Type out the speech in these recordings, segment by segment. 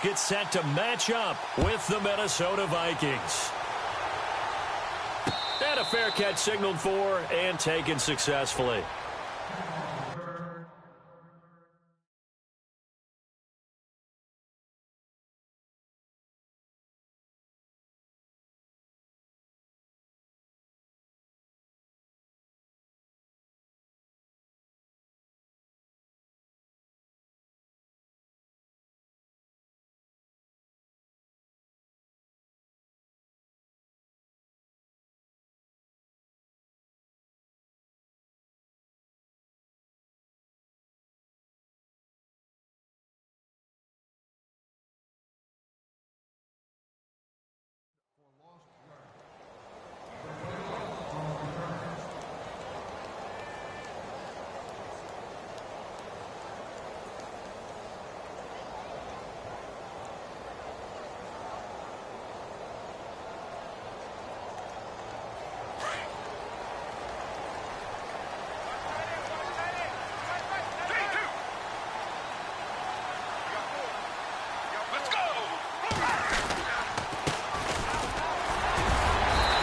Get set to match up with the Minnesota Vikings. And a fair catch signaled for and taken successfully.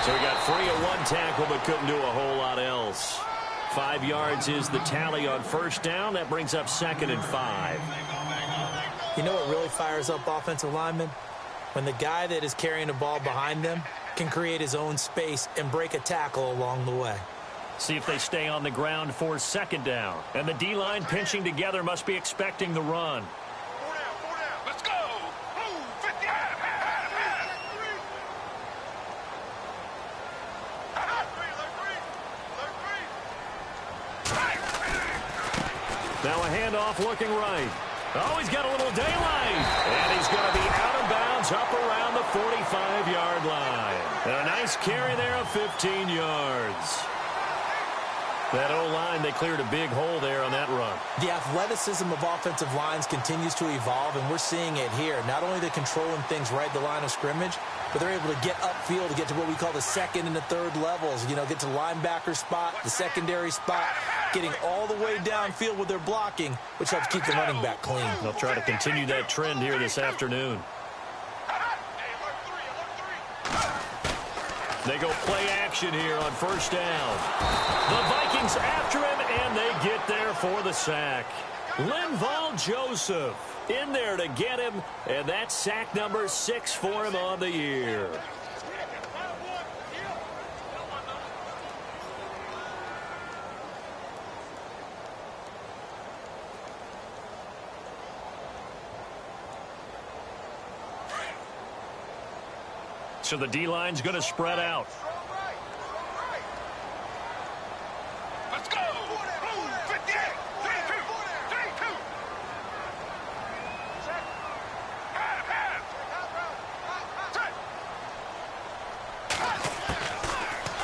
So we got free of one tackle, but couldn't do a whole lot else. 5 yards is the tally on first down. That brings up 2nd and 5. You know what really fires up offensive linemen? When the guy that is carrying the ball behind them can create his own space and break a tackle along the way. See if they stay on the ground for 2nd down. And the D-line pinching together must be expecting the run. Now a handoff looking right. Oh, he's got a little daylight. And he's going to be out of bounds up around the 45-yard line. And a nice carry there of 15 yards. That O-line, they cleared a big hole there on that run. The athleticism of offensive lines continues to evolve, and we're seeing it here. Not only they're controlling things right at the line of scrimmage, but they're able to get upfield to get to what we call the 2nd and the 3rd levels. You know, get to the linebacker spot, the secondary spot, getting all the way downfield with their blocking, which helps keep the running back clean. They'll try to continue that trend here this afternoon. They go play action here on first down. The Vikings after him, and they get there for the sack. Linval Joseph in there to get him, and that's sack number 6 for him on the year. So the D-line's going to spread out. Let's go! 58! 3-2! 3-2!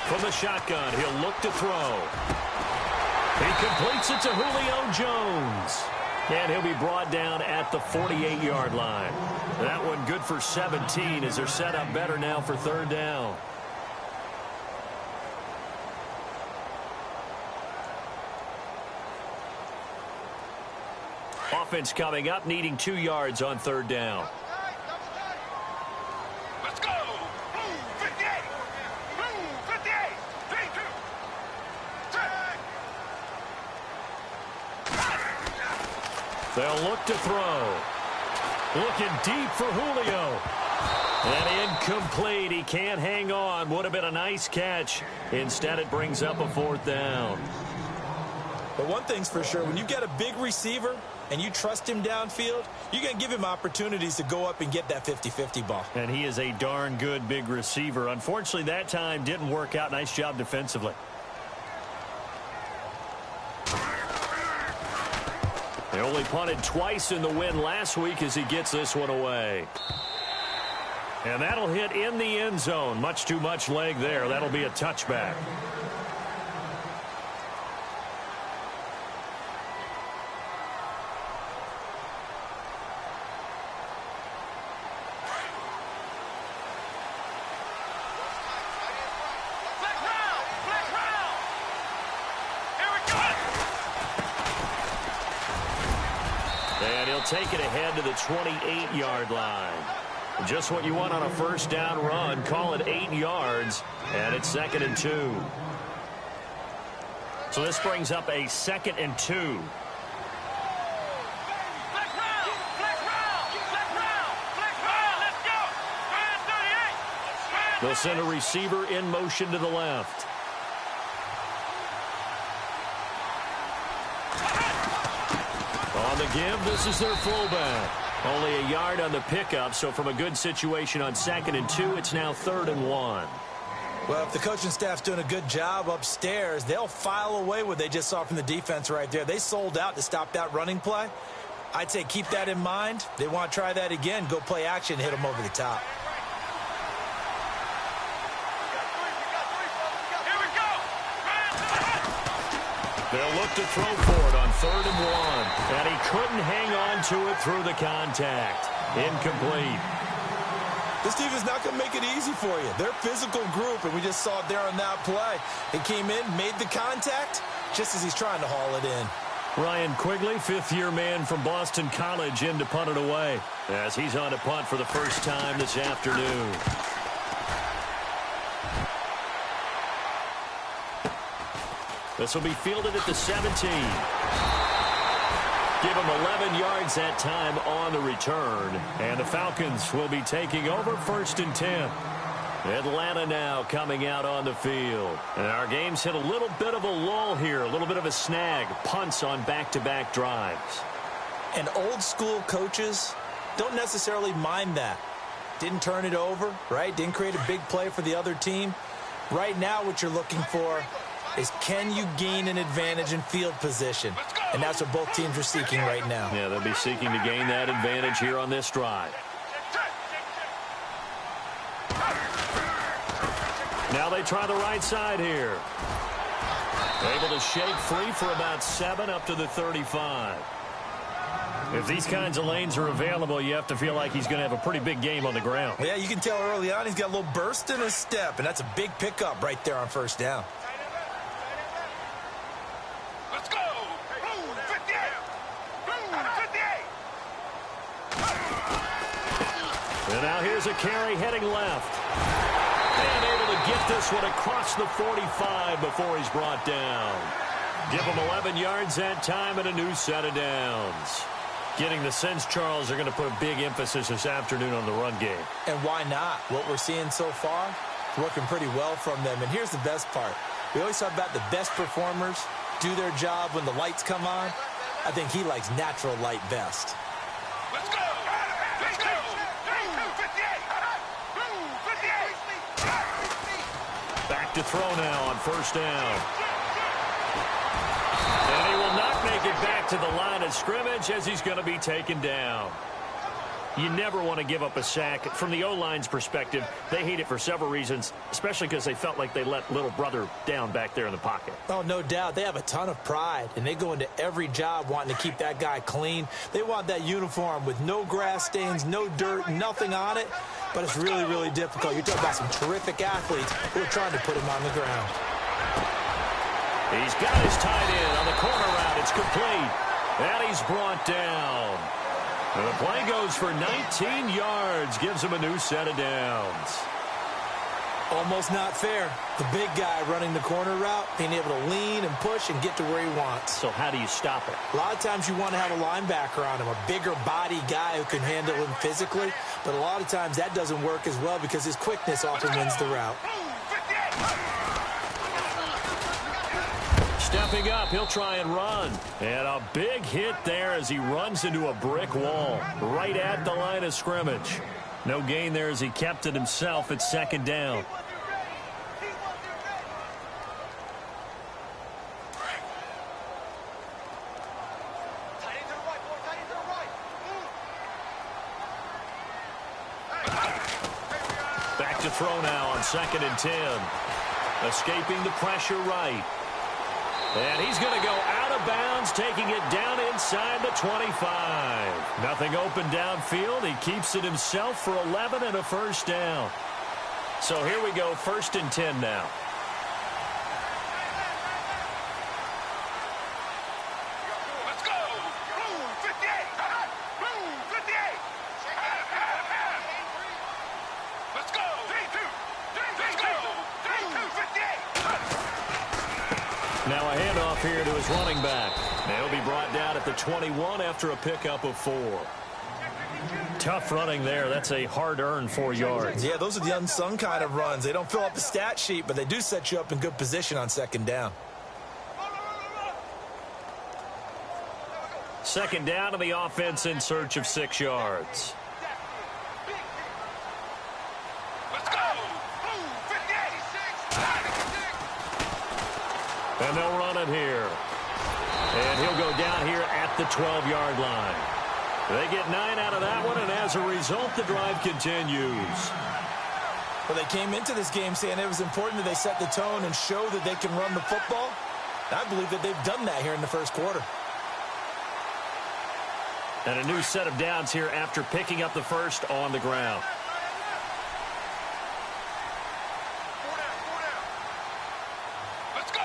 From the shotgun, he'll look to throw. He completes it to Julio Jones. And he'll be brought down at the 48-yard line. That one good for 17 as they're set up better now for 3rd down. Offense coming up, needing 2 yards on 3rd down. Let's go! 58! 58! 3-2! They'll look to throw. Looking deep for Julio. And incomplete. He can't hang on. Would have been a nice catch. Instead, it brings up a 4th down. But one thing's for sure, when you get a big receiver and you trust him downfield, you're going to give him opportunities to go up and get that 50-50 ball. And he is a darn good big receiver. Unfortunately, that time didn't work out. Nice job defensively. They only punted twice in the win last week as he gets this one away. And that'll hit in the end zone. Much too much leg there. That'll be a touchback. take it ahead to the 28-yard line. Just what you want on a first down run. Call it 8 yards, and it's 2nd and 2. So this brings up a 2nd and 2. They'll send a receiver in motion to the left. On the give, this is their fullback. Only a yard on the pickup, so from a good situation on 2nd and 2, it's now 3rd and 1. Well, if the coaching staff's doing a good job upstairs, they'll file away what they just saw from the defense right there. They sold out to stop that running play. I'd say keep that in mind. They want to try that again, go play action, hit them over the top. They'll look to throw for it on 3rd and 1. And he couldn't hang on to it through the contact. Incomplete. This team is not going to make it easy for you. They're a physical group, and we just saw it there on that play. He came in, made the contact, just as he's trying to haul it in. Ryan Quigley, fifth-year man from Boston College, in to punt it away as he's on to punt for the first time this afternoon. This will be fielded at the 17. Give him 11 yards that time on the return. And the Falcons will be taking over 1st and 10. Atlanta now coming out on the field. And our game's hit a little bit of a lull here, a little bit of a snag. Punts on back-to-back drives. And old-school coaches don't necessarily mind that. Didn't turn it over, right? Didn't create a big play for the other team. Right now what you're looking for is can you gain an advantage in field position? And that's what both teams are seeking right now. Yeah, they'll be seeking to gain that advantage here on this drive. Now they try the right side here. Able to shake free for about 7 up to the 35. If these kinds of lanes are available, you have to feel like he's going to have a pretty big game on the ground. Yeah, you can tell early on he's got a little burst in his step, and that's a big pickup right there on 1st down. Let's go! Move, 58! Move, 58! And now here's a carry heading left. And able to get this one across the 45 before he's brought down. Give him 11 yards that time and a new set of downs. Getting the sense, Charles, they're going to put a big emphasis this afternoon on the run game. And why not? What we're seeing so far, working pretty well from them. And here's the best part. We always talk about the best performers do their job when the lights come on. I think he likes natural light best. Let's go! Let's go! Move, 58! Move, 58! Back to throw now on 1st down. And he will not make it back to the line of scrimmage as he's going to be taken down. You never want to give up a sack. From the O-line's perspective, they hate it for several reasons, especially because they felt like they let little brother down back there in the pocket. Oh, no doubt. They have a ton of pride, and they go into every job wanting to keep that guy clean. They want that uniform with no grass stains, no dirt, nothing on it. But it's really, really difficult. You're talking about some terrific athletes who are trying to put him on the ground. He's got his tight end on the corner route. It's complete. And he's brought down. And the play goes for 19 yards. Gives him a new set of downs. Almost not fair. The big guy running the corner route, being able to lean and push and get to where he wants. So how do you stop it? A lot of times you want to have a linebacker on him, a bigger body guy who can handle him physically. But a lot of times that doesn't work as well because his quickness often wins the route. Stepping up, he'll try and run. And a big hit there as he runs into a brick wall right at the line of scrimmage. No gain there as he kept it himself at 2nd down. Back to throw now on 2nd and 10. Escaping the pressure right. And he's going to go out of bounds, taking it down inside the 25. Nothing open downfield. He keeps it himself for 11 and a 1st down. So here we go, 1st and 10 now. Let's go! Move, 58! Now a handoff here to his running back. He'll be brought down at the 21 after a pickup of 4. Tough running there. That's a hard-earned 4 yards. Yeah, those are the unsung kind of runs. They don't fill up the stat sheet, but they do set you up in good position on second down. Second down to the offense in search of 6 yards. Let's go. 58. And they'll run it here. And he'll go down here at the 12-yard line. They get 9 out of that one, and as a result, the drive continues. Well, they came into this game saying it was important that they set the tone and show that they can run the football. I believe that they've done that here in the first quarter. And a new set of downs here after picking up the first on the ground. Let's go.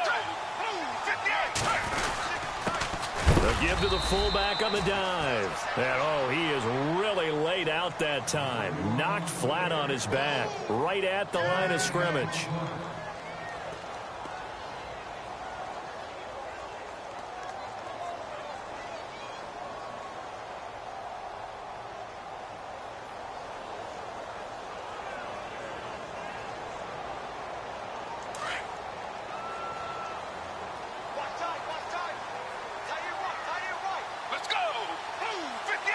58. They'll give to the fullback on the dive. And, oh, he is really laid out that time. Knocked flat on his back, right at the line of scrimmage. Let's go. 58.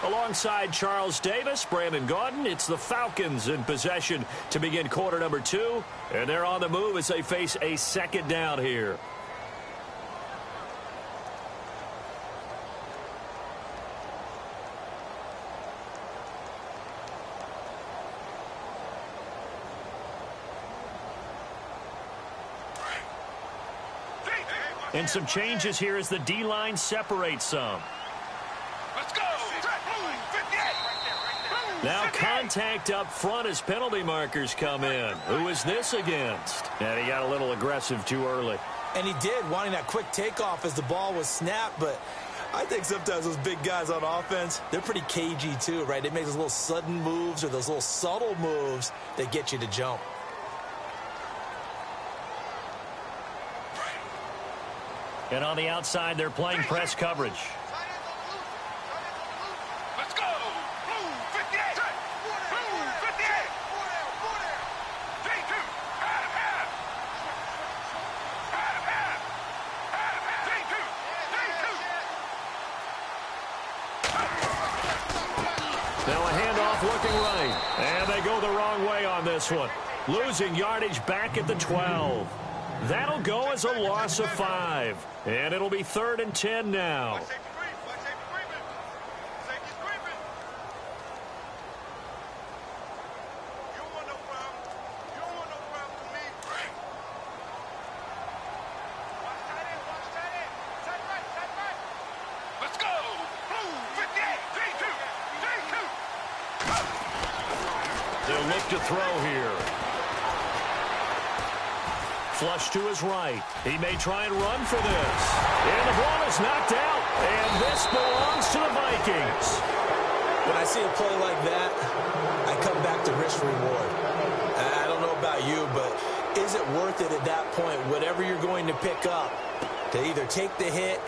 58. Alongside Charles Davis, Brandon Gaudin, it's the Falcons in possession to begin quarter number 2. And they're on the move as they face a second down here. And some changes here as the D-line separates some. Let's go. 58. Now contact up front as penalty markers come in. Who is this against? And he got a little aggressive too early. And he did, wanting that quick takeoff as the ball was snapped. But I think sometimes those big guys on offense, they're pretty cagey too, right? They make those little sudden moves or those little subtle moves that get you to jump. And on the outside, they're playing press coverage. Let's go. 58. 58. 32. Half. 32. Now a handoff looking right. And they go the wrong way on this one. Losing yardage back at the 12. That'll go as a loss of 5. And it'll be 3rd and 10 now. Let's go. 58. 32. They'll look to throw here. Flush to his right. He may try and run for this. And the ball is knocked out. And this belongs to the Vikings. When I see a play like that, I come back to risk reward. I don't know about you, but is it worth it at that point, whatever you're going to pick up, to either take the hit,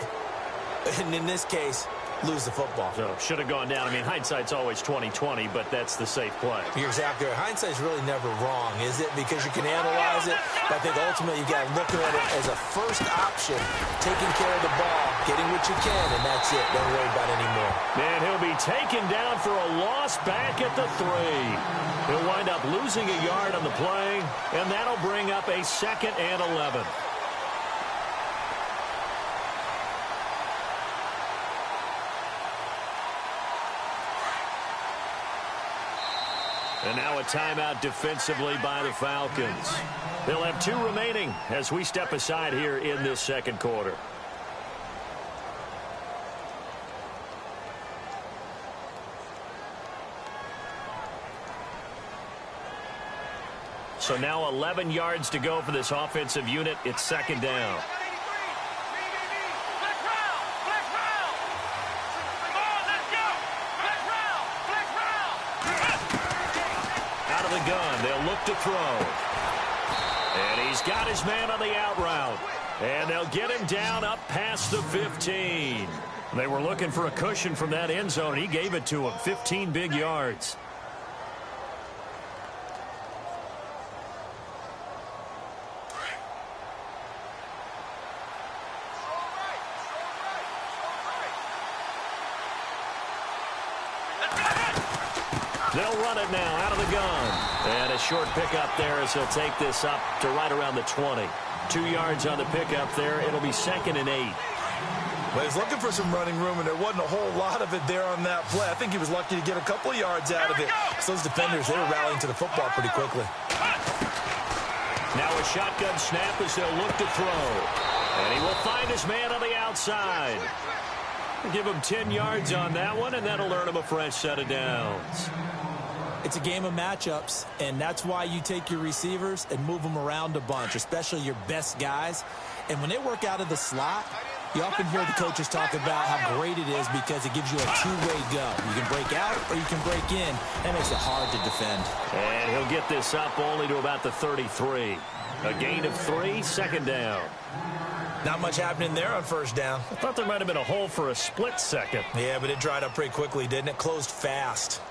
and in this case, lose the football? So should have gone down. I mean, hindsight's always 20/20, but that's the safe play. You're exactly right. Hindsight's really never wrong, is it? Because you can analyze it, but I think ultimately you got to look at it as a first option, taking care of the ball, getting what you can, and that's it. Don't worry about it anymore. And he'll be taken down for a loss back at the 3. He'll wind up losing a yard on the play, and that'll bring up a 2nd and 11. And now a timeout defensively by the Falcons. They'll have 2 remaining as we step aside here in this second quarter. So now 11 yards to go for this offensive unit. It's 2nd down. the gun. They'll look to throw. And he's got his man on the out route. And they'll get him down up past the 15. They were looking for a cushion from that end zone. He gave it to him. 15 big yards. They'll run it now out of the gun. And a short pickup there as he'll take this up to right around the 20. 2 yards on the pickup there. It'll be 2nd and 8. Well, he's looking for some running room, and there wasn't a whole lot of it there on that play. I think he was lucky to get a couple of yards out of it. So those defenders, they were rallying to the football pretty quickly. Now a shotgun snap as they'll look to throw. And he will find his man on the outside. Give him 10 yards on that one, and that'll earn him a fresh set of downs. It's a game of matchups, and that's why you take your receivers and move them around a bunch, especially your best guys. And when they work out of the slot, you often hear the coaches talk about how great it is because it gives you a two-way go. You can break out or you can break in. That makes it hard to defend. And he'll get this up only to about the 33. A gain of 3, 2nd down. Not much happening there on 1st down. I thought there might have been a hole for a split second. Yeah, but it dried up pretty quickly, didn't it? Closed fast.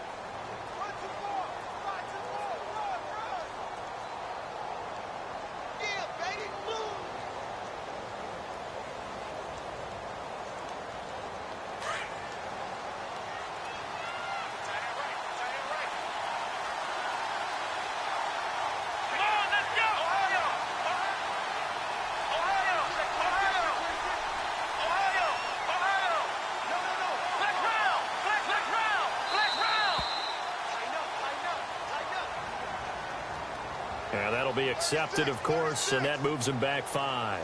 And that'll be accepted, of course, and that moves him back 5.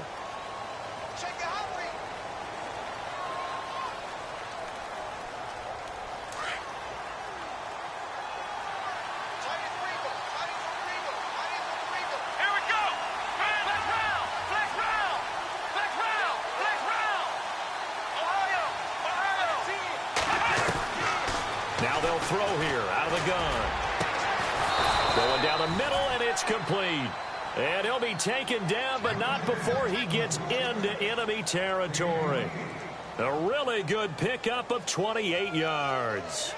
Now they'll throw here out of the gun. Going down the middle, and it's complete. And he'll be taken down, but not before he gets into enemy territory. A really good pickup of 28 yards.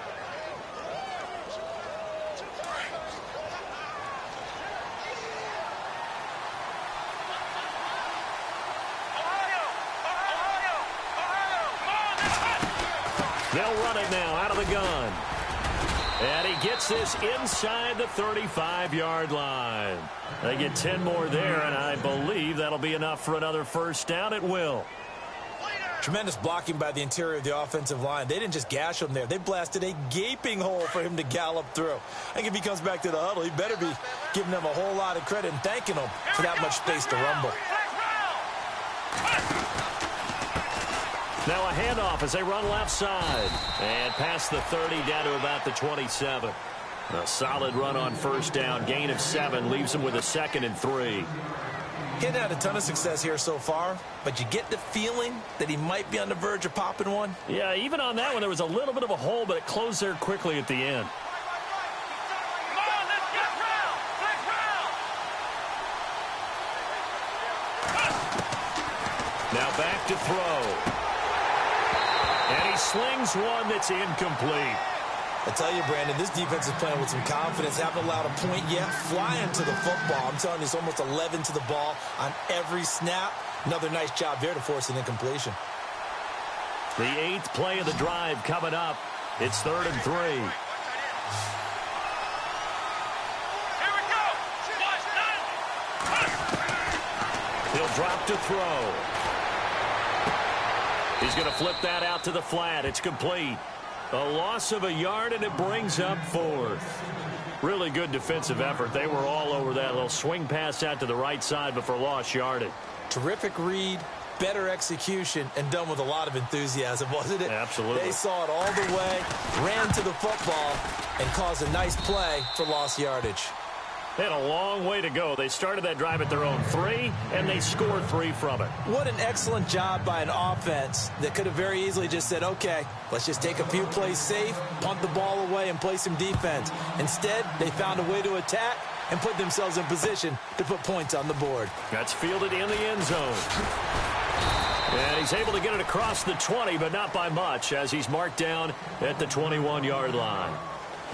They'll run it now out of the gun. And he gets this inside the 35-yard line. They get 10 more there, and I believe that'll be enough for another 1st down. It will. Tremendous blocking by the interior of the offensive line. They didn't just gash him there. They blasted a gaping hole for him to gallop through. I think if he comes back to the huddle, he better be giving them a whole lot of credit and thanking them for that much space to rumble. Now a handoff as they run left side. And past the 30 down to about the 27. A solid run on 1st down. Gain of 7 leaves him with a 2nd and 3. He hadn't had a ton of success here so far, but you get the feeling that he might be on the verge of popping one. Yeah, even on that one, there was a little bit of a hole, but it closed there quickly at the end. Now back to throw. And he slings one that's incomplete. I tell you, Brandon, this defense is playing with some confidence. Haven't allowed a point yet. Flying to the football. I'm telling you, it's almost 11 to the ball on every snap. Another nice job there to force an incompletion. The 8th play of the drive coming up. It's 3rd and 3. He'll drop to throw. He's going to flip that out to the flat. It's complete. A loss of a yard, and it brings up 4th. Really good defensive effort. They were all over that little swing pass out to the right side, but for lost yardage. Terrific read, better execution, and done with a lot of enthusiasm, wasn't it? Absolutely. They saw it all the way, ran to the football, and caused a nice play for lost yardage. They had a long way to go. They started that drive at their own 3, and they scored 3 from it. What an excellent job by an offense that could have very easily just said, okay, let's just take a few plays safe, punt the ball away, and play some defense. Instead, they found a way to attack and put themselves in position to put points on the board. That's fielded in the end zone. And he's able to get it across the 20, but not by much, as he's marked down at the 21-yard line.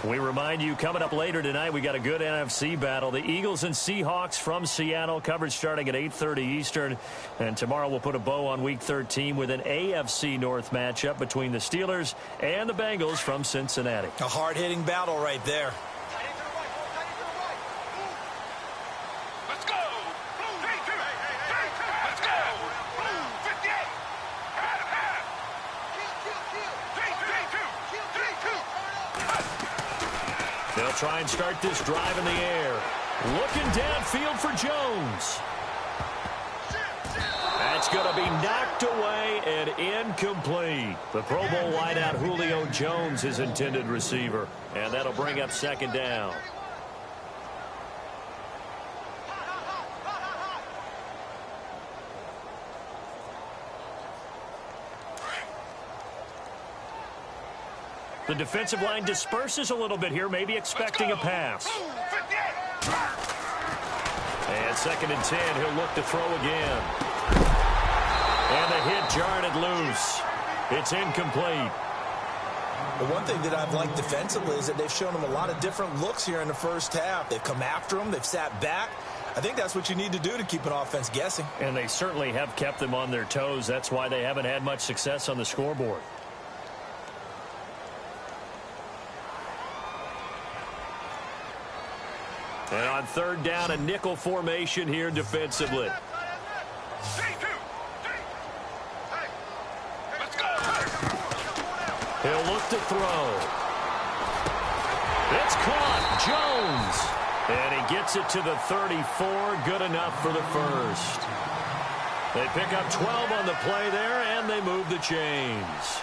We remind you, coming up later tonight, we got a good NFC battle. The Eagles and Seahawks from Seattle, coverage starting at 8:30 Eastern. And tomorrow we'll put a bow on Week 13 with an AFC North matchup between the Steelers and the Bengals from Cincinnati. A hard-hitting battle right there. Let's go. Blue 3-2. Let's go. Blue 58. Had it. 3-2. They'll try and start this drive in the air. Looking downfield for Jones. That's going to be knocked away and incomplete. The Pro Bowl wideout Julio Jones, his intended receiver. And that'll bring up second down. The defensive line disperses a little bit here, maybe expecting a pass. And 2nd and 10, he'll look to throw again. And the hit jarred it loose. It's incomplete. The one thing that I've liked defensively is that they've shown them a lot of different looks here in the first half. They've come after them. They've sat back. I think that's what you need to do to keep an offense guessing. And they certainly have kept them on their toes. That's why they haven't had much success on the scoreboard. And on 3rd down, a nickel formation here defensively. He'll look to throw. It's caught. Jones. And he gets it to the 34. Good enough for the first. They pick up 12 on the play there, and they move the chains.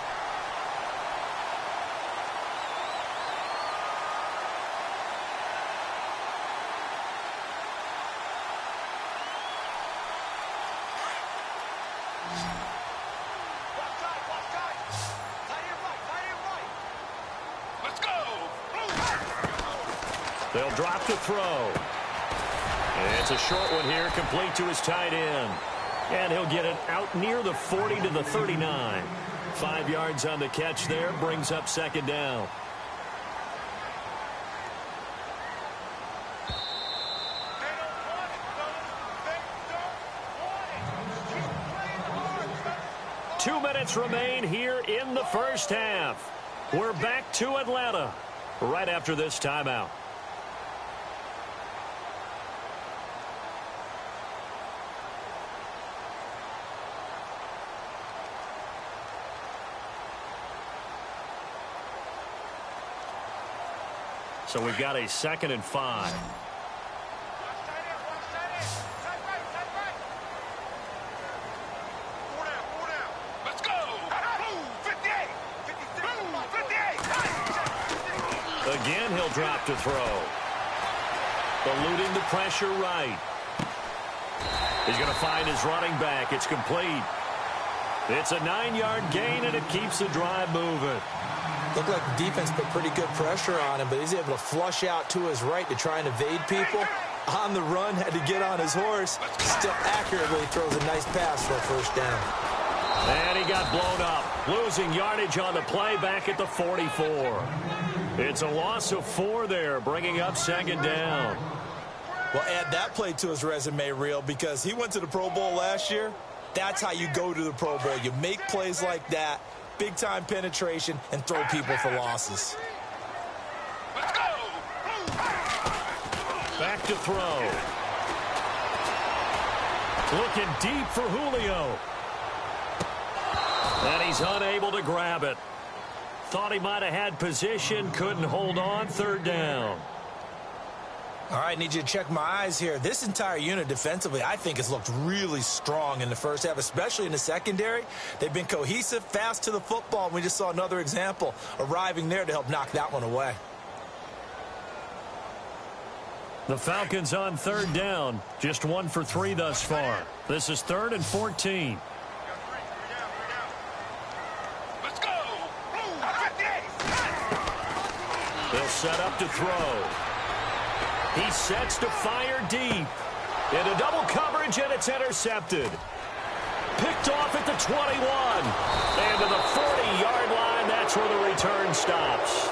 They'll drop to throw. And it's a short one here, complete to his tight end. And he'll get it out near the 40 to the 39. 5 yards on the catch there, brings up second down. Two minutes remain here in the first half. We're back to Atlanta right after this timeout. So we've got a 2nd and 5. Let's go. Blue 58. Blue 58. Again, he'll drop to throw. Eluding the pressure right. He's going to find his running back. It's complete. It's a 9-yard gain, and it keeps the drive moving. Looked like the defense put pretty good pressure on him, but he's able to flush out to his right to try and evade people. On the run, had to get on his horse. Still accurately throws a nice pass for a first down. And he got blown up. Losing yardage on the play back at the 44. It's a loss of 4 there, bringing up second down. Well, add that play to his resume reel because he went to the Pro Bowl last year. That's how you go to the Pro Bowl. You make plays like that, big-time penetration, and throw people for losses. Let's go. Back to throw. Looking deep for Julio. And he's unable to grab it. Thought he might have had position, couldn't hold on, 3rd down. All right, need you to check my eyes here. This entire unit defensively, I think, has looked really strong in the first half, especially in the secondary. They've been cohesive, fast to the football, and we just saw another example arriving there to help knock that one away. The Falcons on third down. Just 1 for 3 thus far. This is 3rd and 14. Let's go. Blue 58. They'll set up to throw. He sets to fire deep. Into double coverage, and it's intercepted. Picked off at the 21. And to the 40-yard line, that's where the return stops.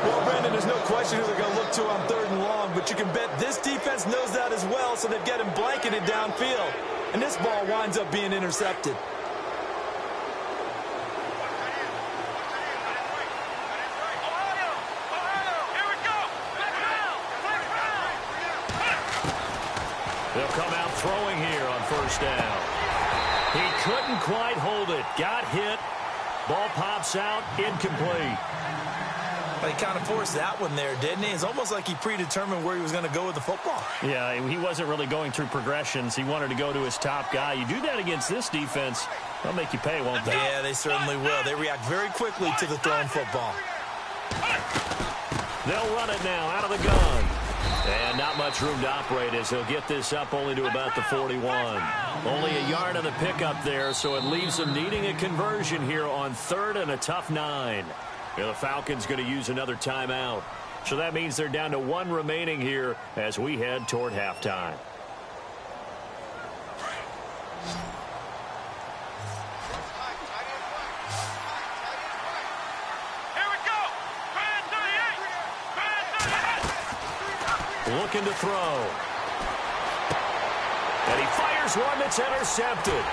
Well, Brandon, there's no question who they're going to look to on 3rd and long, but you can bet this defense knows that as well, so they've got him blanketed downfield. And this ball winds up being intercepted. They'll come out throwing here on 1st down. He couldn't quite hold it. Got hit. Ball pops out. Incomplete. He kind of forced that one there, didn't he? It's almost like he predetermined where he was going to go with the football. Yeah, he wasn't really going through progressions. He wanted to go to his top guy. You do that against this defense, they'll make you pay, won't they? Yeah, they certainly will. They react very quickly to the thrown football. They'll run it now out of the gun. And not much room to operate as he'll get this up only to about the 41. Only a yard on the pickup there, so it leaves them needing a conversion here on 3rd and a tough 9. The Falcons going to use another timeout. So that means they're down to 1 remaining here as we head toward halftime. Here we go. Band 38. Looking to throw. And he fires one that's intercepted.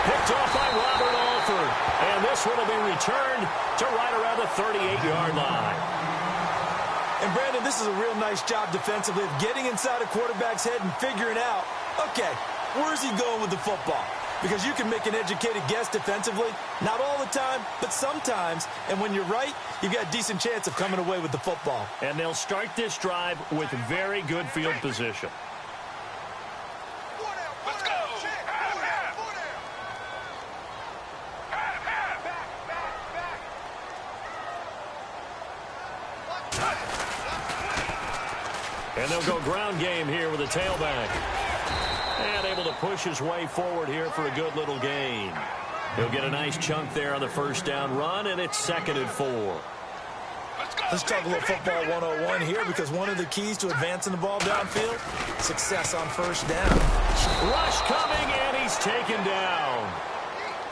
Picked off by Robert Alford. And this one will be returned to right around the 38-yard line. And, Brandon, this is a real nice job defensively of getting inside a quarterback's head and figuring out, okay, where's he going with the football? Because you can make an educated guess defensively, not all the time, but sometimes. And when you're right, you've got a decent chance of coming away with the football. And they'll start this drive with very good field position. Let's go. And they'll go ground game here with a tailback. And able to push his way forward here for a good little gain. He'll get a nice chunk there on the 1st down run, and it's 2nd and 4. Let's talk a little football 101 here, because one of the keys to advancing the ball downfield, success on 1st down. Rush coming, and he's taken down.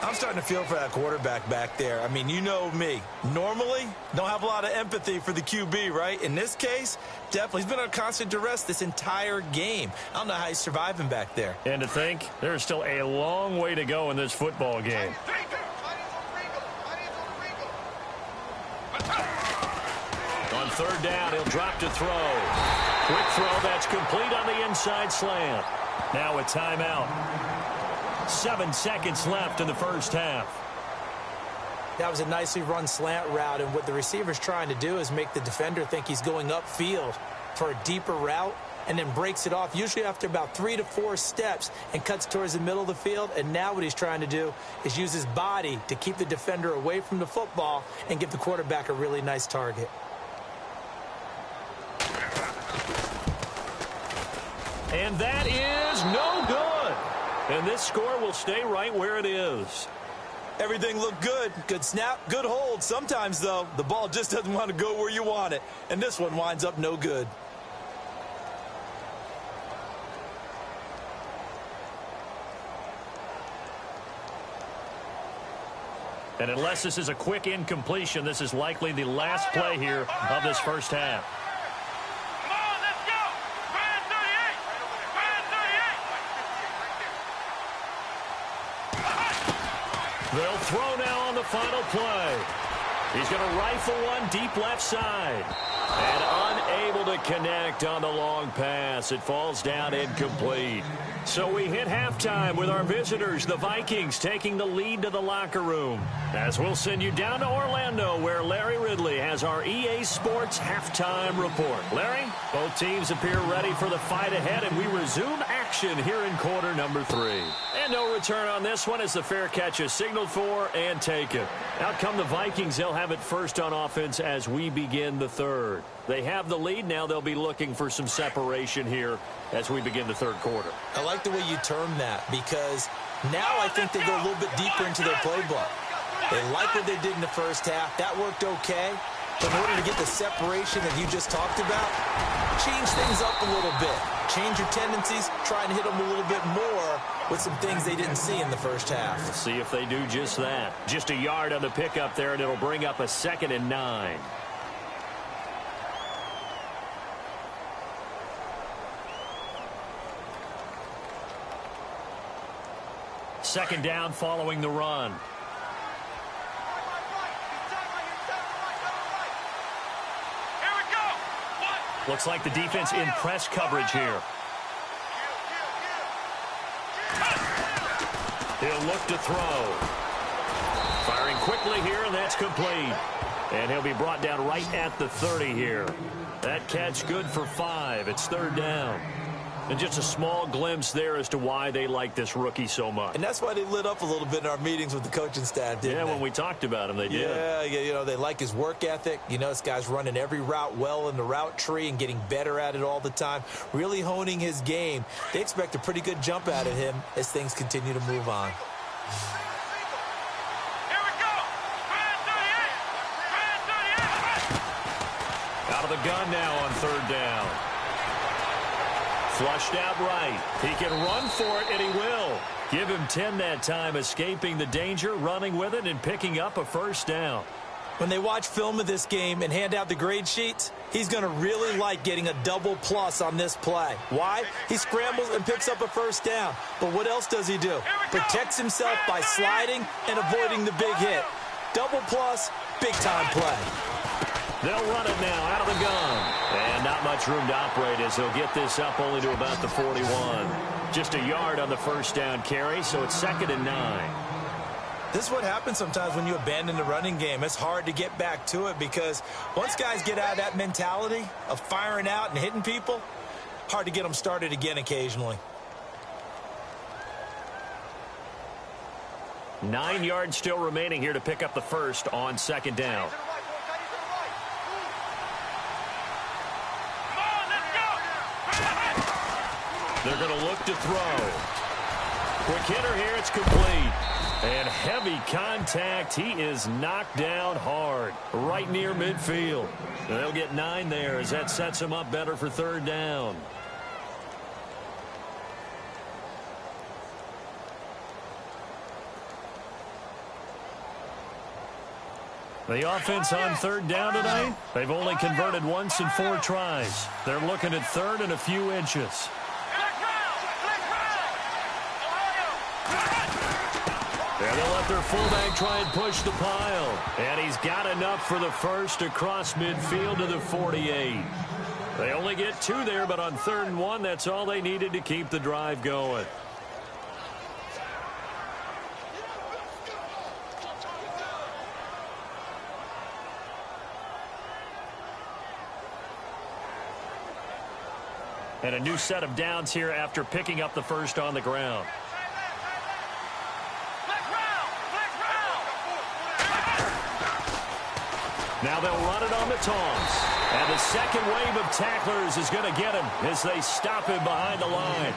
I'm starting to feel for that quarterback back there. I mean, you know me. Normally, don't have a lot of empathy for the QB, right? In this case, definitely. He's been on constant duress this entire game. I don't know how he's surviving back there. And to think, there's still a long way to go in this football game. On 3rd down, he'll drop to throw. Quick throw that's complete on the inside slant. Now a timeout. 7 seconds left in the 1st half. That was a nicely run slant route, and what the receiver's trying to do is make the defender think he's going upfield for a deeper route, and then breaks it off, usually after about 3 to 4 steps, and cuts towards the middle of the field. And now what he's trying to do is use his body to keep the defender away from the football and give the quarterback a really nice target. And that is no good. And this score will stay right where it is. Everything looked good. Good snap, good hold. Sometimes, though, the ball just doesn't want to go where you want it. And this one winds up no good. And unless this is a quick incompletion, this is likely the last play here of this 1st half. Come on, let's go. Band 38. They'll throw now on the final play. He's going to rifle one deep left side. And unable to connect on the long pass. It falls down incomplete. So we hit halftime with our visitors, the Vikings, taking the lead to the locker room. As we'll send you down to Orlando, where Larry Ridley has our EA Sports halftime report. Larry, both teams appear ready for the fight ahead, and we resume action here in quarter number 3. And no return on this one as the fair catch is signaled for and taken. Out come the Vikings. They'll have it first on offense as we begin the 3rd. They have the lead. Now they'll be looking for some separation here as we begin the third quarter. I like the way you term that because now I think they go a little bit deeper into their playbook. They like what they did in the first half. That worked okay. But in order to get the separation that you just talked about, change things up a little bit. Change your tendencies. Try and hit them a little bit more with some things they didn't see in the first half. We'll see if they do just that. Just a yard on the pickup there, and it'll bring up a 2nd and 9. Second down following the run. Looks like the defense in press coverage here. He'll look to throw. Firing quickly here, and that's complete. And he'll be brought down right at the 30 here. That catch good for 5. It's 3rd down. And just a small glimpse there as to why they like this rookie so much. And that's why they lit up a little bit in our meetings with the coaching staff, didn't they? Yeah, when we talked about him, they did. Yeah, you know, they like his work ethic. You know, this guy's running every route well in the route tree and getting better at it all the time, really honing his game. They expect a pretty good jump out of him as things continue to move on. Out of the gun now on 3rd down. Flushed out right. He can run for it, and he will. Give him 10 that time, escaping the danger, running with it, and picking up a 1st down. When they watch film of this game and hand out the grade sheets, he's going to really like getting a double plus on this play. Why? He scrambles and picks up a 1st down. But what else does he do? Protects himself by sliding and avoiding the big hit. Double plus, big-time play. They'll run it now out of the gun. And not much room to operate as he'll get this up only to about the 41. Just a yard on the 1st down carry, so it's 2nd and 9. This is what happens sometimes when you abandon the running game. It's hard to get back to it because once guys get out of that mentality of firing out and hitting people, hard to get them started again occasionally. 9 yards still remaining here to pick up the 1st on 2nd down. They're going to look to throw. Quick hitter here. It's complete. And heavy contact. He is knocked down hard right near midfield. And they'll get 9 there as that sets him up better for 3rd down. The offense on 3rd down tonight, they've only converted once in 4 tries. They're looking at 3rd and a few inches. And they'll let their fullback try and push the pile. And he's got enough for the 1st across midfield to the 48. They only get 2 there, but on 3rd and 1, that's all they needed to keep the drive going. And a new set of downs here after picking up the 1st on the ground. Now they'll run it on the taunts. And the second wave of tacklers is going to get him as they stop him behind the line.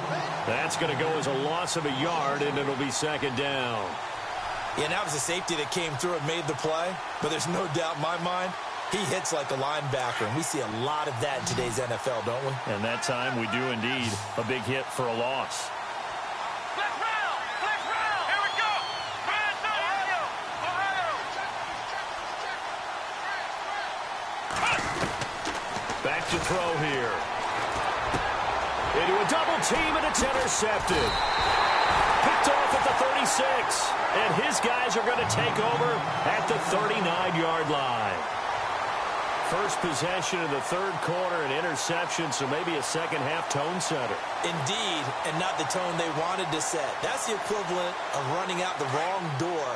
That's going to go as a loss of a yard, and it'll be 2nd down. Yeah, that was a safety that came through and made the play. But there's no doubt in my mind, he hits like a linebacker. And we see a lot of that in today's NFL, don't we? And that time we do indeed. A big hit for a loss. Back to throw here. Into a double team, and it's intercepted. Picked off at the 36. And his guys are going to take over at the 39-yard line. First possession of the 3rd quarter, an interception, so maybe a second-half tone setter. Indeed, and not the tone they wanted to set. That's the equivalent of running out the wrong door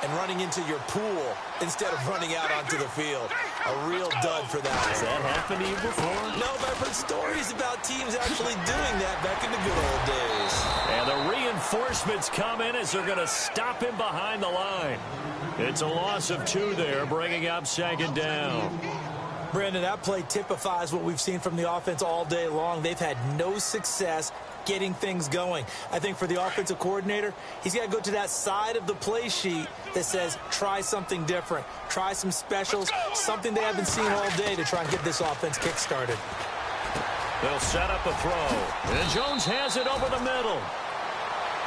and running into your pool instead of running out onto the field. A real dud for that. Has that happened to you before? No, but I've heard stories about teams actually doing that back in the good old days. And the reinforcements come in as they're going to stop him behind the line. It's a loss of 2 there, bringing up 2nd down. Brandon, that play typifies what we've seen from the offense all day long. They've had no success getting things going. I think for the offensive coordinator, he's got to go to that side of the play sheet that says try something different, try some specials, something they haven't seen all day to try and get this offense kick-started. They'll set up a throw. And Jones has it over the middle.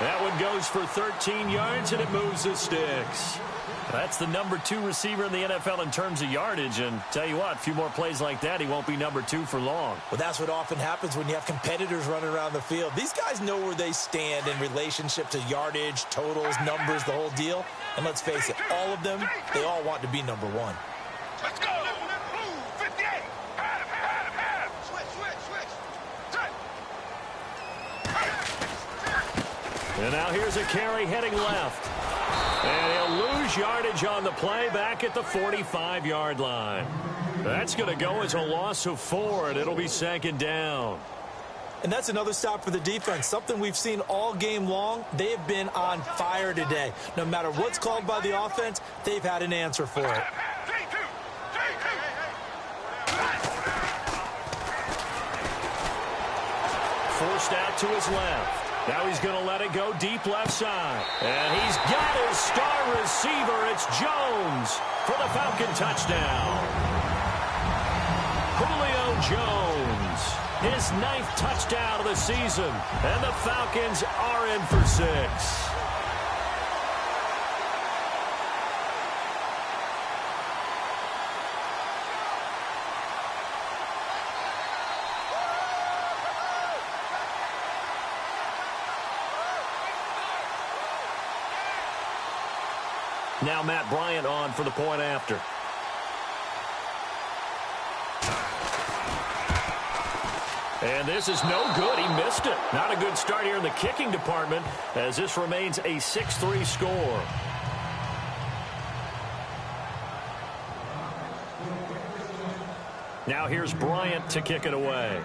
That one goes for 13 yards, and it moves the sticks. That's the number 2 receiver in the NFL in terms of yardage. And tell you what, a few more plays like that, he won't be number 2 for long. Well, that's what often happens when you have competitors running around the field. These guys know where they stand in relationship to yardage, totals, numbers, the whole deal. And let's face it, all of them, they all want to be number 1. Let's go. Blue 58. Had him. Switch. And now here's a carry heading left. And he'll lose yardage on the play back at the 45-yard line. That's going to go as a loss of 4, and it'll be second down. And that's another stop for the defense, something we've seen all game long. They have been on fire today. No matter what's called by the offense, they've had an answer for it. Forced out to his left. Now he's going to let it go deep left side. And he's got his star receiver. It's Jones for the Falcon touchdown. Julio Jones, his 9th touchdown of the season. And the Falcons are in for 6. Now Matt Bryant on for the point after. And this is no good. He missed it. Not a good start here in the kicking department as this remains a 6-3 score. Now here's Bryant to kick it away.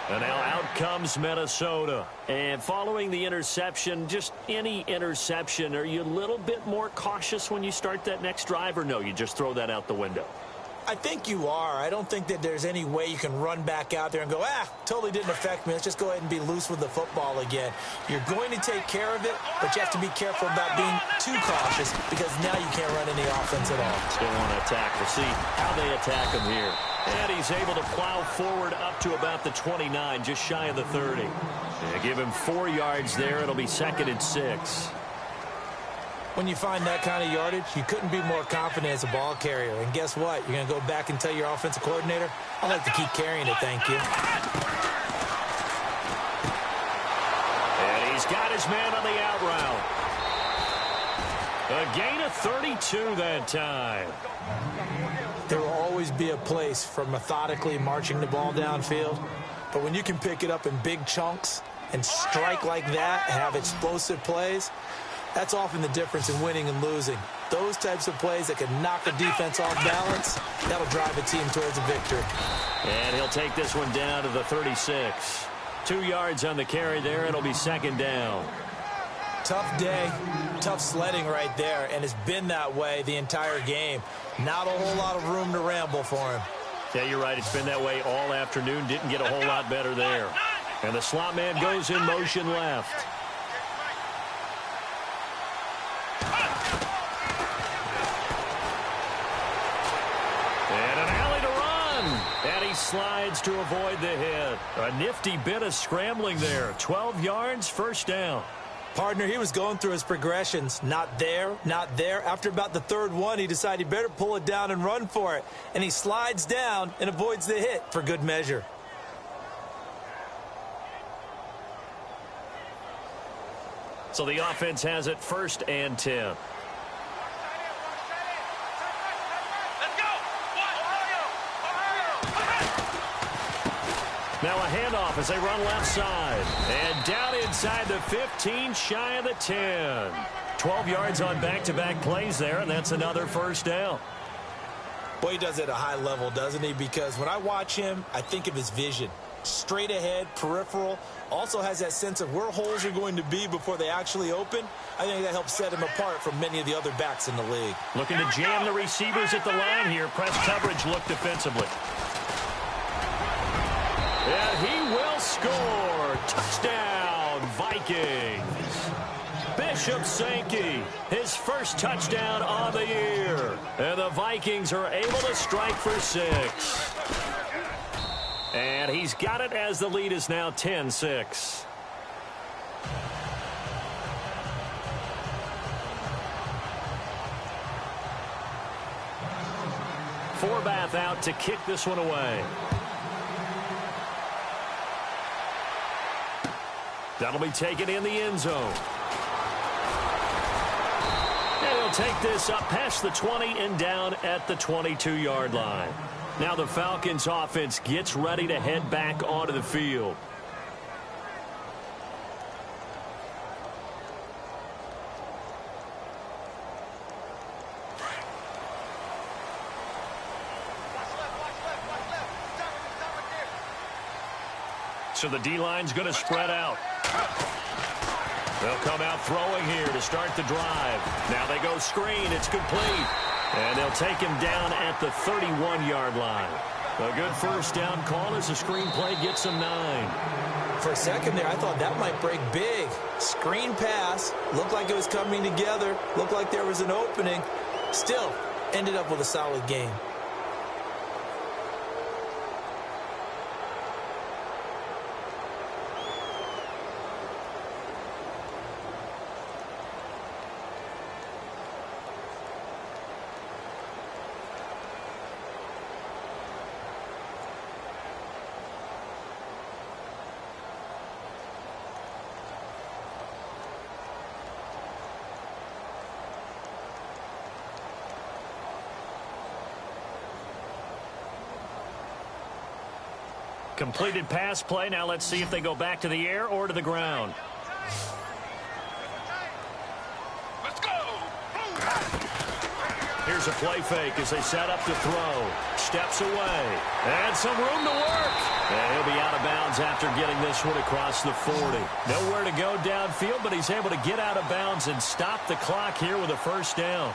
And now out comes Minnesota. And following the interception, just any interception, are you a little bit more cautious when you start that next drive, or no, you just throw that out the window? I think you are. I don't think that there's any way you can run back out there and go, totally didn't affect me. Let's just go ahead and be loose with the football again. You're going to take care of it, but you have to be careful about being too cautious because now you can't run any offense at all. Still want to attack. We'll see how they attack him here. And he's able to plow forward up to about the 29, just shy of the 30. Give him 4 yards there. It'll be 2nd and 6. When you find that kind of yardage, you couldn't be more confident as a ball carrier. And guess what? You're going to go back and tell your offensive coordinator, I'd like to keep carrying it, thank you. And he's got his man on the out route. A gain of 32 that time. There will always be a place for methodically marching the ball downfield. But when you can pick it up in big chunks and strike like that and have explosive plays, that's often the difference in winning and losing. Those types of plays that can knock a defense off balance, that'll drive a team towards a victory. And he'll take this one down to the 36. 2 yards on the carry there. It'll be 2nd down. Tough day, tough sledding right there, and it's been that way the entire game. Not a whole lot of room to ramble for him. Yeah, you're right. It's been that way all afternoon. Didn't get a whole lot better there. And the slot man goes in motion left. And an alley to run. And he slides to avoid the hit. A nifty bit of scrambling there. 12 yards, 1st down. Partner, he was going through his progressions. Not there, not there. After about the 3rd one, he decided he better pull it down and run for it. And he slides down and avoids the hit for good measure. So the offense has it 1st and 10. Now a handoff as they run left side. And down inside the 15, shy of the 10. 12 yards on back-to-back plays there, and that's another 1st down. Boy, he does it at a high level, doesn't he? Because when I watch him, I think of his vision. straight ahead, peripheral. Also has that sense of where holes are going to be before they actually open. I think that helps set him apart from many of the other backs in the league. Looking to jam the receivers at the line here. Press coverage look defensively. And he will score. Touchdown, Vikings. Bishop Sankey, his first touchdown on the year. And the Vikings are able to strike for 6. And he's got it as the lead is now 10-6. Forbath out to kick this one away. That'll be taken in the end zone. And he'll take this up past the 20 and down at the 22-yard line. Now the Falcons offense gets ready to head back onto the field. So the D-line's going to spread out. They'll come out throwing here to start the drive. Now they go screen. It's complete. And they'll take him down at the 31-yard line. A good first down call as the screen play gets him 9. For a second there, I thought that might break big. Screen pass. Looked like it was coming together. Looked like there was an opening. Still, ended up with a solid game. Completed pass play. Now let's see if they go back to the air or to the ground. Let's go. Here's a play fake as they set up to throw. Steps away. And some room to work. And he'll be out of bounds after getting this one across the 40. Nowhere to go downfield, but he's able to get out of bounds and stop the clock here with a first down.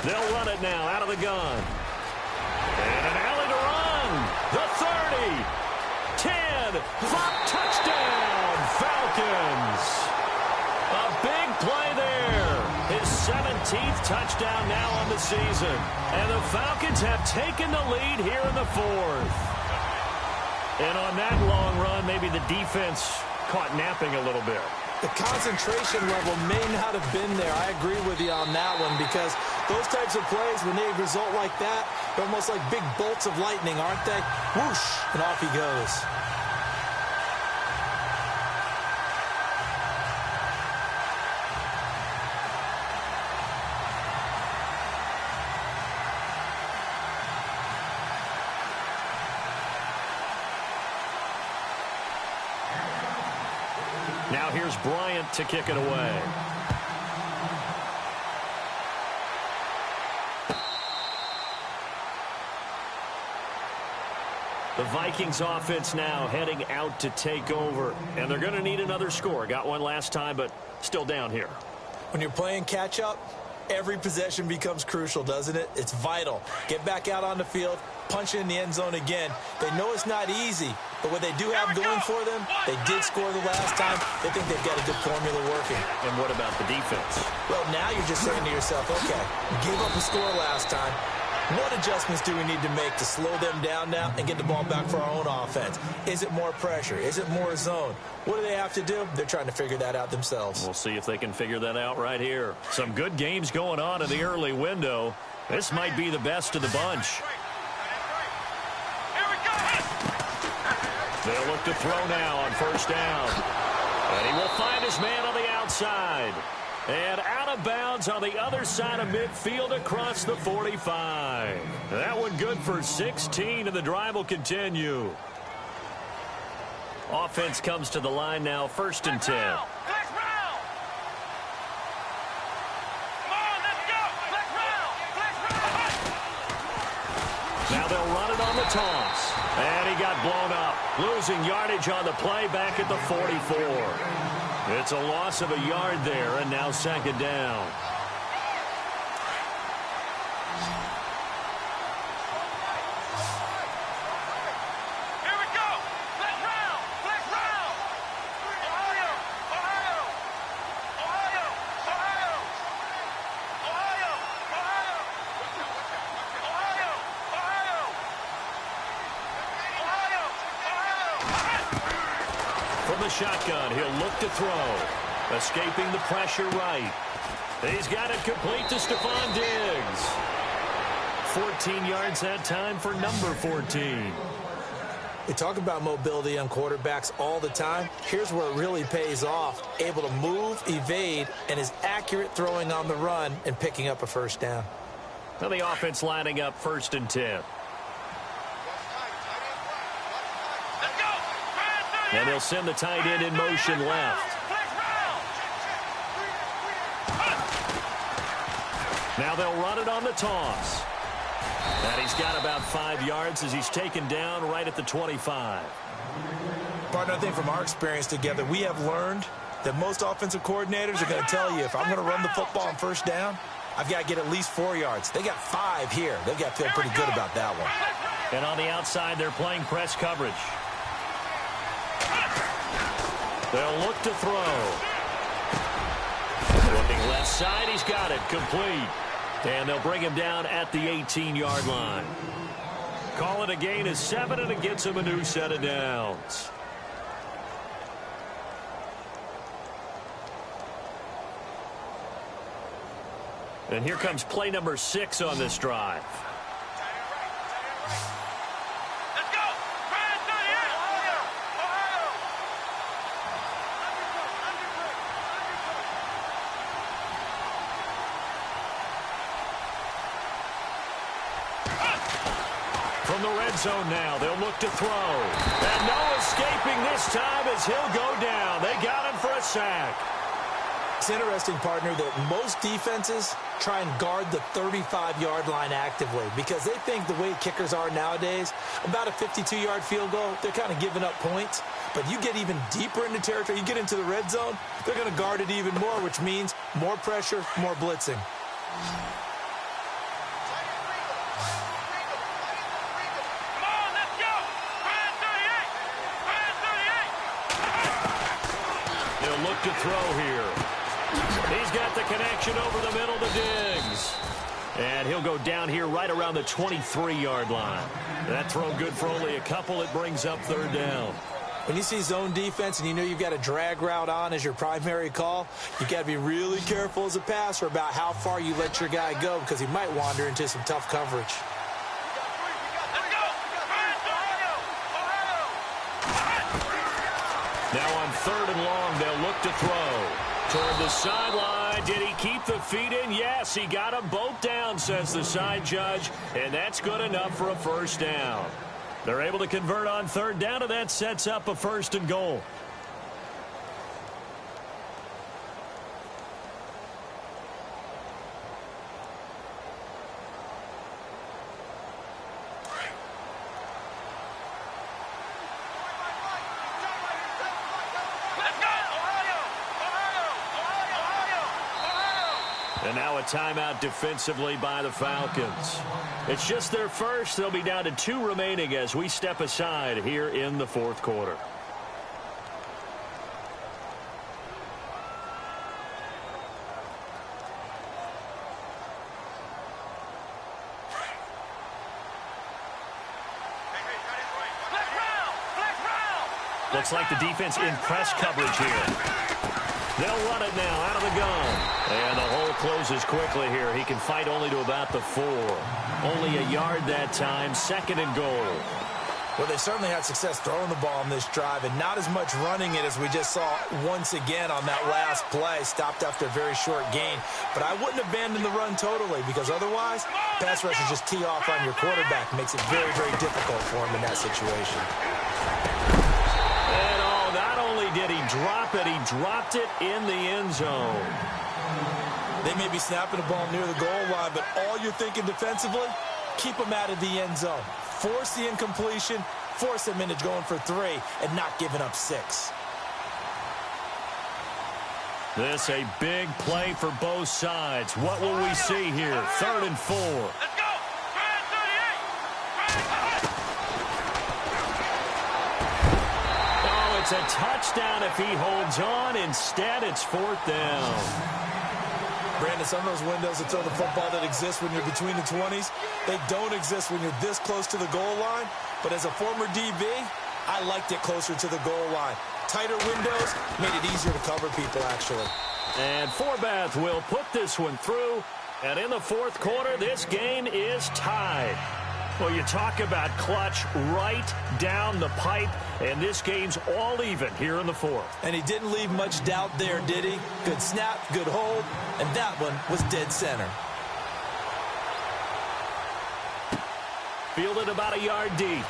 They'll run it now out of the gun. And an alley to run. The 30. 10. Touchdown, Falcons. A big play there. His 17th touchdown now on the season. And the Falcons have taken the lead here in the 4th. And on that long run, maybe the defense caught napping a little bit. The concentration level may not have been there. I agree with you on that one because those types of plays, when they result like that, they're almost like big bolts of lightning, aren't they? Whoosh, and off he goes. Now here's Bryant to kick it away. The Vikings offense now heading out to take over. And they're going to need another score. Got one last time, but still down here. When you're playing catch-up, every possession becomes crucial, doesn't it? It's vital. Get back out on the field, punch it in the end zone again. They know it's not easy, but what they do have going for them, they did score the last time. They think they've got a good formula working. And what about the defense? Well, now you're just saying to yourself, okay, gave up a score last time. What adjustments do we need to make to slow them down now and get the ball back for our own offense? Is it more pressure? Is it more zone? What do they have to do? They're trying to figure that out themselves. We'll see if they can figure that out right here. Some good games going on in the early window. This might be the best of the bunch. They'll look to throw now on first down. And he will find his man on the outside. And out of bounds on the other side of midfield across the 45. That one good for 16, and the drive will continue. Offense comes to the line now, 1st and 10. Now they'll run it on the toss. And he got blown up. Losing yardage on the play back at the 44. It's a loss of a yard there, and now 2nd down. Here we go. Flex round. Flex round. Ohio. Ohio. Ohio. Ohio. Ohio. Ohio. Ohio. Ohio. Ohio. From the shotgun, he'll look to throw. Escaping the pressure right. He's got it complete to Stephon Diggs. 14 yards that time for number 14. We talk about mobility on quarterbacks all the time. Here's where it really pays off. Able to move, evade, and is accurate throwing on the run and picking up a 1st down. Now the offense lining up 1st and 10. And they'll send the tight end in motion left. Now they'll run it on the toss. And he's got about 5 yards as he's taken down right at the 25. Partner, I think from our experience together, we have learned that most offensive coordinators are going to tell you, if I'm going to run the football on 1st down, I've got to get at least 4 yards. They got 5 here. They've got to feel pretty good about that one. And on the outside, they're playing press coverage. They'll look to throw. Looking left side, he's got it complete. And they'll bring him down at the 18-yard line. Call it a gain of 7, and it gets him a new set of downs. And here comes play number 6 on this drive. Let's go. Ohio. Ohio. From the red zone now, they'll look to throw. And no escaping this time as he'll go down. They got him for a sack. It's interesting, partner, that most defenses try and guard the 35-yard line actively because they think the way kickers are nowadays, about a 52-yard field goal, they're kind of giving up points. But you get even deeper into territory, you get into the red zone, they're going to guard it even more, which means more pressure, more blitzing. Look to throw here. He's got the connection over the middle to Diggs. And he'll go down here right around the 23-yard line. That throw good for only a couple. It brings up 3rd down. When you see zone defense and you know you've got a drag route on as your primary call, you've got to be really careful as a passer about how far you let your guy go because he might wander into some tough coverage. Now on 3rd and long, they'll look to throw. Toward the sideline. Did he keep the feet in? Yes, he got them both down, says the side judge. And that's good enough for a 1st down. They're able to convert on 3rd down, and that sets up a 1st and goal. And now a timeout defensively by the Falcons. It's just their first. They'll be down to 2 remaining as we step aside here in the 4th quarter. Looks like the defense in press coverage here. They'll run it now out of the gun. And the hole closes quickly here. He can fight only to about the 4. Only a yard that time. 2nd and goal. Well, they certainly had success throwing the ball on this drive and not as much running it as we just saw once again on that last play. Stopped after a very short gain. But I wouldn't abandon the run totally because otherwise, pass rushers just tee off on your quarterback. Makes it very, very difficult for him in that situation. And not only did he drop it, he dropped it in the end zone. They may be snapping the ball near the goal line, but all you're thinking defensively, keep them out of the end zone. Force the incompletion, force them into going for 3, and not giving up 6. This a big play for both sides. What will we see here? 3rd and 4. Let's go. Oh, it's a touchdown if he holds on. Instead, it's 4th down. Brandon, some of those windows that throw the football that exist when you're between the 20s, they don't exist when you're this close to the goal line. But as a former DB, I liked it closer to the goal line. Tighter windows made it easier to cover people, actually. And Forbath will put this one through. And in the 4th quarter, this game is tied. Well, you talk about clutch right down the pipe, and this game's all even here in the 4th. And he didn't leave much doubt there, did he? Good snap, good hold, and that one was dead center. Fielded about a yard deep.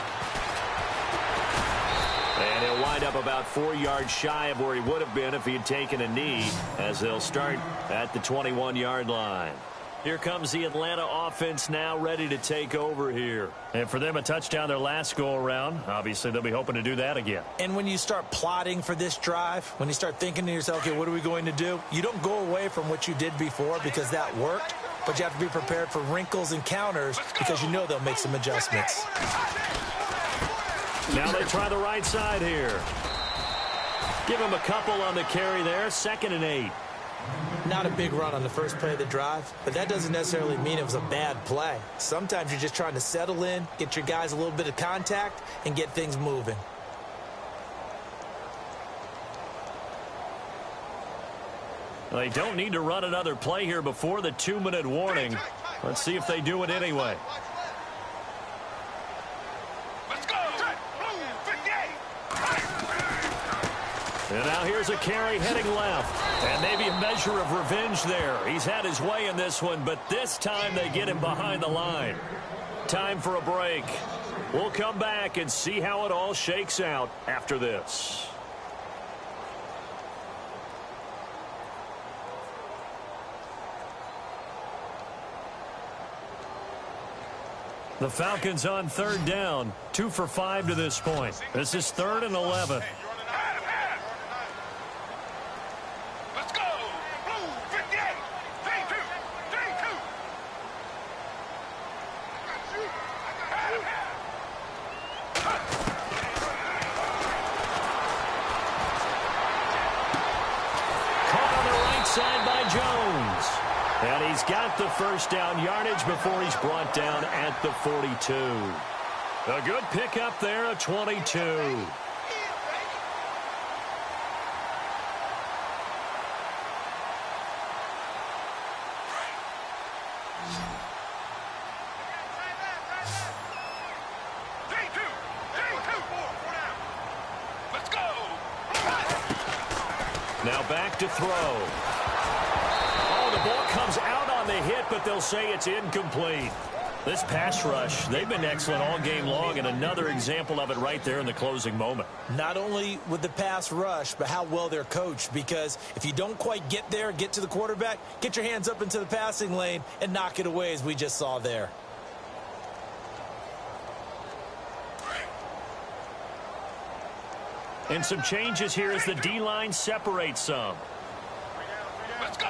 And he'll wind up about 4 yards shy of where he would have been if he had taken a knee, as they'll start at the 21-yard line. Here comes the Atlanta offense now ready to take over here. And for them, a touchdown their last go-around. Obviously, they'll be hoping to do that again. And when you start plotting for this drive, when you start thinking to yourself, okay, what are we going to do? You don't go away from what you did before because that worked, but you have to be prepared for wrinkles and counters because you know they'll make some adjustments. Now they try the right side here. Give him a couple on the carry there. 2nd and 8. Not a big run on the first play of the drive, but that doesn't necessarily mean it was a bad play. Sometimes you're just trying to settle in, get your guys a little bit of contact, and get things moving. They don't need to run another play here before the 2-minute warning. Let's see if they do it anyway. Let's go. Blue 58. And now here's a carry heading left. And maybe a measure of revenge there. He's had his way in this one, but this time they get him behind the line. Time for a break. We'll come back and see how it all shakes out after this. The Falcons on 3rd down. 2 for 5 to this point. This is 3rd and 11. Let's go. Blue 58. J2. Caught on the right side by Jones. And he's got the first down yardage before he's brought down at the 42. A good pickup there, a 22. Let's go. Now back to throw. The ball comes out on the hit, but they'll say it's incomplete. This pass rush, they've been excellent all game long, and another example of it right there in the closing moment. Not only with the pass rush, but how well they're coached, because if you don't quite get there, get to the quarterback, get your hands up into the passing lane and knock it away as we just saw there. And some changes here as the D-line separates some. Let's go.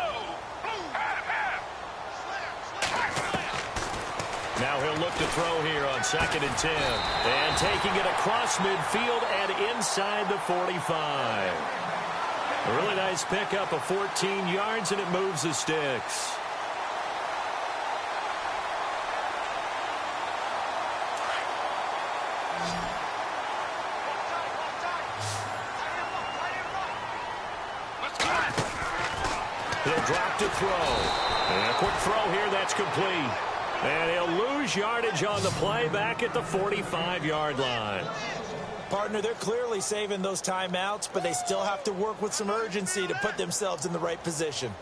Now he'll look to throw here on 2nd and 10. And taking it across midfield and inside the 45. A really nice pickup of 14 yards, and it moves the sticks. He'll drop to throw. And a quick throw here, that's complete. And he'll lose yardage on the play back at the 45-yard line. Partner, they're clearly saving those timeouts, but they still have to work with some urgency to put themselves in the right position.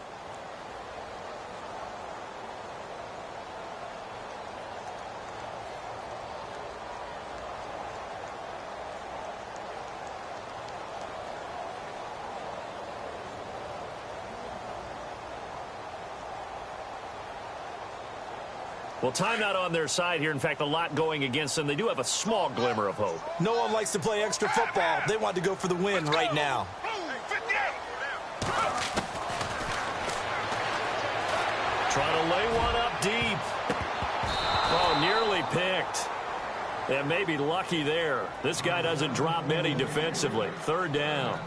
Well, timeout on their side here. In fact, a lot going against them. They do have a small glimmer of hope. No one likes to play extra football. They want to go for the win right now. Trying to lay one up deep. Oh, nearly picked. And maybe lucky there. This guy doesn't drop many defensively. Third down.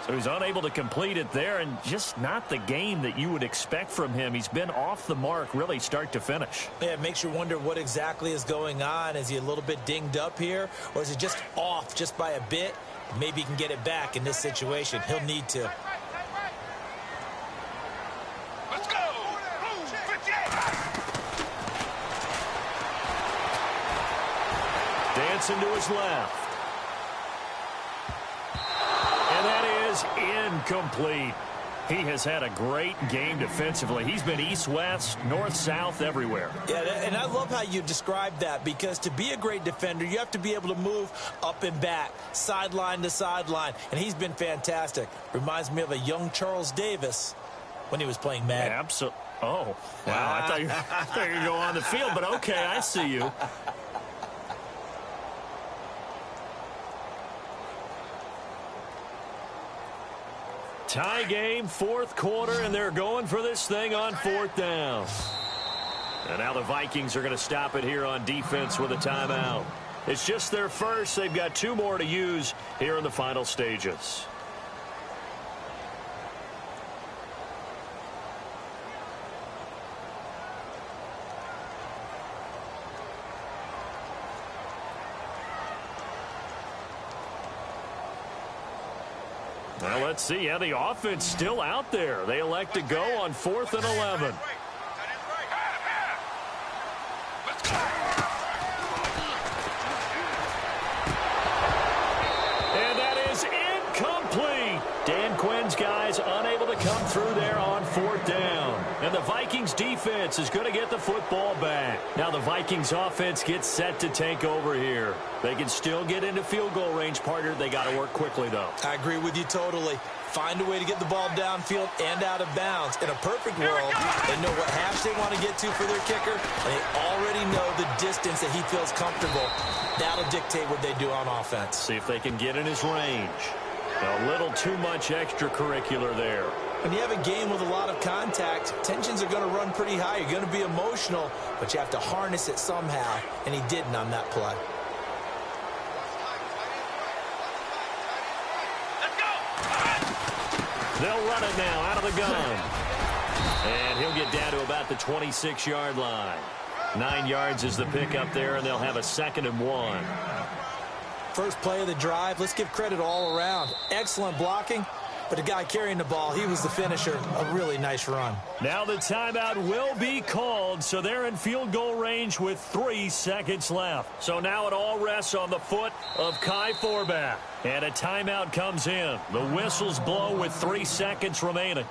So he's unable to complete it there, and just not the game that you would expect from him. He's been off the mark really start to finish. Yeah, it makes you wonder what exactly is going on. Is he a little bit dinged up here, or is he just off just by a bit? Maybe he can get it back in this situation. He'll need to. Let's go. 58. Dancing to his left. Incomplete. He has had a great game defensively. He's been east-west, north-south, everywhere. Yeah, and I love how you describe that, because to be a great defender, you have to be able to move up and back, sideline to sideline, and he's been fantastic. Reminds me of a young Charles Davis when he was playing Madden. Absolutely. Oh, wow. I thought you were going to go on the field, but okay, I see you. Tie game, fourth quarter, and they're going for this thing on fourth down. And now the Vikings are going to stop it here on defense with a timeout. It's just their first. They've got two more to use here in the final stages. Well, let's see. Yeah, the offense still out there. They elect to go on 4th and 11. And that is incomplete. Dan Quinn's guys unable to come through there on 4th down. And the Vikings defense is going to get the football back. Now the Vikings offense gets set to take over here. They can still get into field goal range, partner. They got to work quickly, though. I agree with you totally. Find a way to get the ball downfield and out of bounds. In a perfect world, they know what hash they want to get to for their kicker, and they already know the distance that he feels comfortable. That'll dictate what they do on offense. See if they can get in his range. A little too much extracurricular there. When you have a game with a lot of contact, tensions are going to run pretty high. You're going to be emotional, but you have to harness it somehow, and he didn't on that play. They'll run it now out of the gun. And he'll get down to about the 26-yard line. 9 yards is the pickup there, and they'll have a 2nd and 1. First play of the drive, let's give credit all around. Excellent blocking, but the guy carrying the ball, he was the finisher. A really nice run. Now the timeout will be called, so they're in field goal range with 3 seconds left. So now it all rests on the foot of Kai Forbath. And a timeout comes in. The whistles blow with 3 seconds remaining.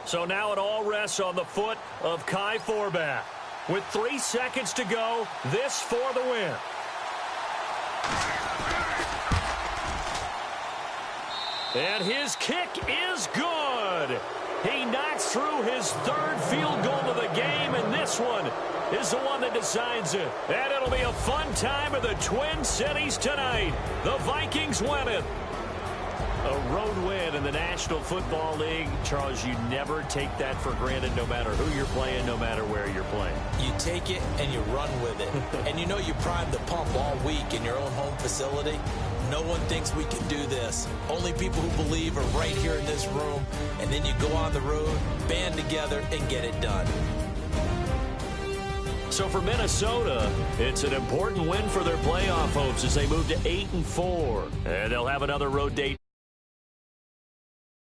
So now it all rests on the foot of Kai Forbath. With 3 seconds to go, this for the win. And his kick is good. He knocks through his 3rd field goal of the game, and this one is the one that decides it. And it'll be a fun time in the Twin Cities tonight. The Vikings win it. A road win in the National Football League. Charles, you never take that for granted, no matter who you're playing, no matter where you're playing. You take it and you run with it. And you know you primed the pump all week in your own home facility. No one thinks we can do this. Only people who believe are right here in this room. And then you go on the road, band together, and get it done. So for Minnesota, it's an important win for their playoff hopes as they move to 8-4. And they'll have another road date